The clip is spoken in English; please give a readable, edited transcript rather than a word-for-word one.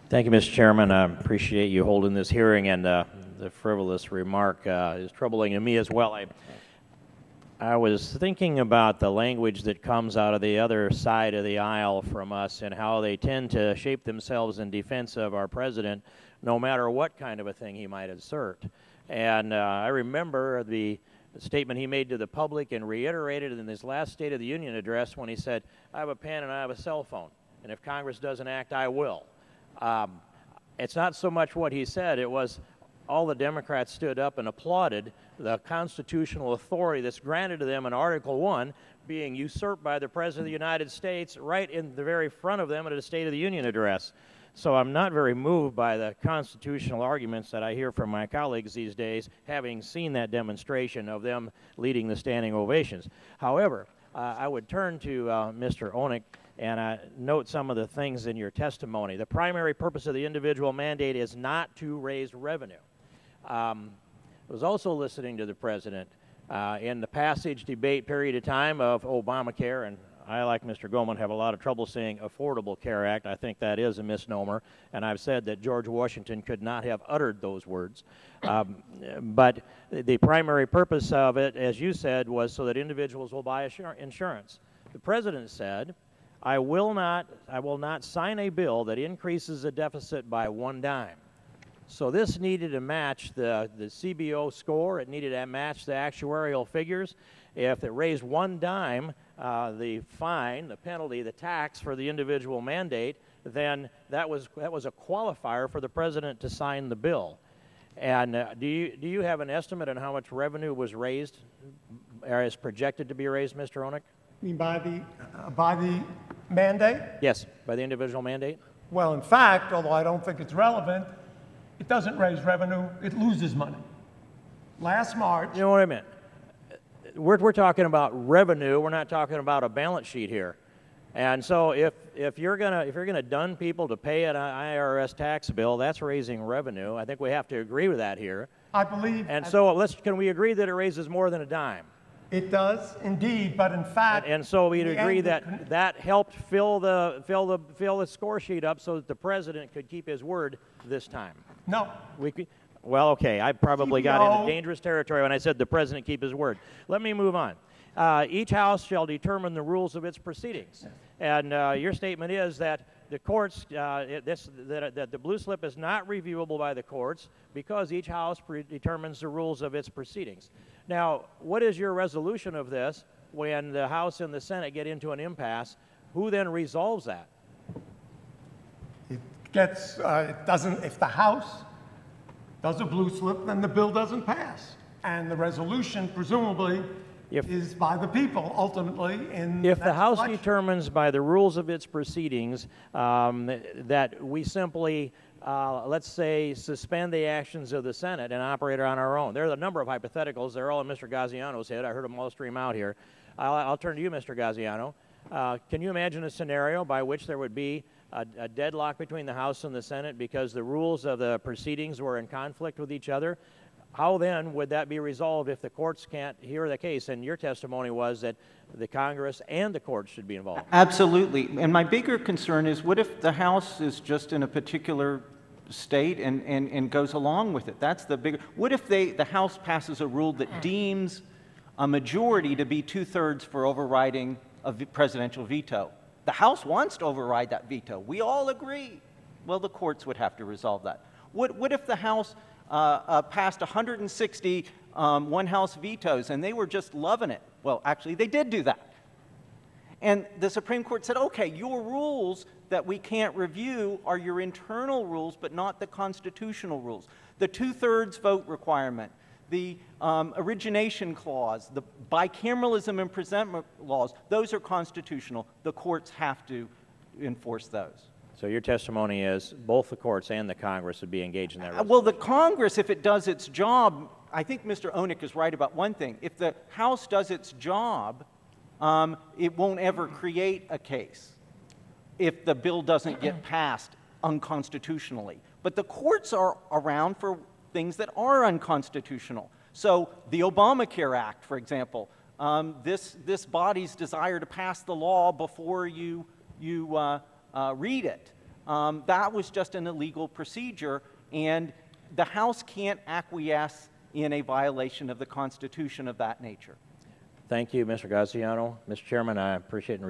Thank you, Mr. Chairman. I appreciate you holding this hearing, and the frivolous remark is troubling to me as well. I was thinking about the language that comes out of the other side of the aisle from us and how they tend to shape themselves in defense of our president, no matter what kind of a thing he might assert. And I remember the statement he made to the public and reiterated in his last State of the Union address when he said, "I have a pen and I have a cell phone, and if Congress doesn't act, I will." It's not so much what he said, it was all the Democrats stood up and applauded the constitutional authority that's granted to them in Article 1 being usurped by the President of the United States right in the very front of them at a State of the Union address. So I'm not very moved by the constitutional arguments that I hear from my colleagues these days, having seen that demonstration of them leading the standing ovations. However, I would turn to Mr. Onek and note some of the things in your testimony. The primary purpose of the individual mandate is not to raise revenue. I was also listening to the President in the passage debate period of time of Obamacare, and I, like Mr. Goldman, have a lot of trouble saying Affordable Care Act. I think that is a misnomer, and I've said that George Washington could not have uttered those words. But the primary purpose of it, as you said, was so that individuals will buy insurance. The President said, I will not sign a bill that increases the deficit by one dime. So this needed to match the CBO score. It needed to match the actuarial figures. If it raised one dime, the fine, the penalty, the tax for the individual mandate, then that was a qualifier for the President to sign the bill. And do you have an estimate on how much revenue was raised, or is projected to be raised, Mr. Onek? You mean by the mandate? Yes, by the individual mandate. Well, in fact, although I don't think it's relevant, it doesn't raise revenue, it loses money. Last March... You know what I meant? We're talking about revenue, we're not talking about a balance sheet here. And so if you're gonna dun people to pay an IRS tax bill, that's raising revenue. I think we have to agree with that here. I believe... And so can we agree that it raises more than a dime? It does, indeed, but in fact... And so we'd agree that that helped fill the score sheet up so that the President could keep his word this time. No. Well, okay, I probably got into dangerous territory when I said the President keep his word. Let me move on. Each House shall determine the rules of its proceedings. And your statement is that the courts, that the blue slip is not reviewable by the courts because each House determines the rules of its proceedings. Now, what is your resolution of this when the House and the Senate get into an impasse? Who then resolves that? It doesn't, if the House does a blue slip, then the bill doesn't pass. And the resolution, presumably, is by the people, ultimately, in If the House determines by the rules of its proceedings that we simply, let's say, suspend the actions of the Senate and operate on our own. There are a number of hypotheticals. They're all in Mr. Gaziano's head. I heard them all stream out here. I'll turn to you, Mr. Gaziano. Can you imagine a scenario by which there would be a deadlock between the House and the Senate because the rules of the proceedings were in conflict with each other? How then would that be resolved if the courts can't hear the case? And your testimony was that the Congress and the courts should be involved. Absolutely. And my bigger concern is, what if the House is just in a particular state and goes along with it? That's the bigger... What if the House passes a rule that deems a majority to be 2/3 for overriding a presidential veto? The House wants to override that veto. We all agree. Well, the courts would have to resolve that. What if the House passed 160 one-house vetoes and they were just loving it? Well, actually, they did do that. And the Supreme Court said, okay, your rules that we can't review are your internal rules, but not the constitutional rules. The 2/3 vote requirement, the origination clause, the bicameralism and presentment laws, those are constitutional. The courts have to enforce those. So your testimony is both the courts and the Congress would be engaged in that resolution. Well, the Congress, if it does its job, I think Mr. Onek is right about one thing. If the House does its job, it won't ever create a case if the bill doesn't get passed unconstitutionally. But the courts are around for things that are unconstitutional. So the Obamacare Act, for example, this body's desire to pass the law before you read it. that was just an illegal procedure, and the House can't acquiesce in a violation of the Constitution of that nature. Thank you, Mr. Graziano. Mr. Chairman, I appreciate and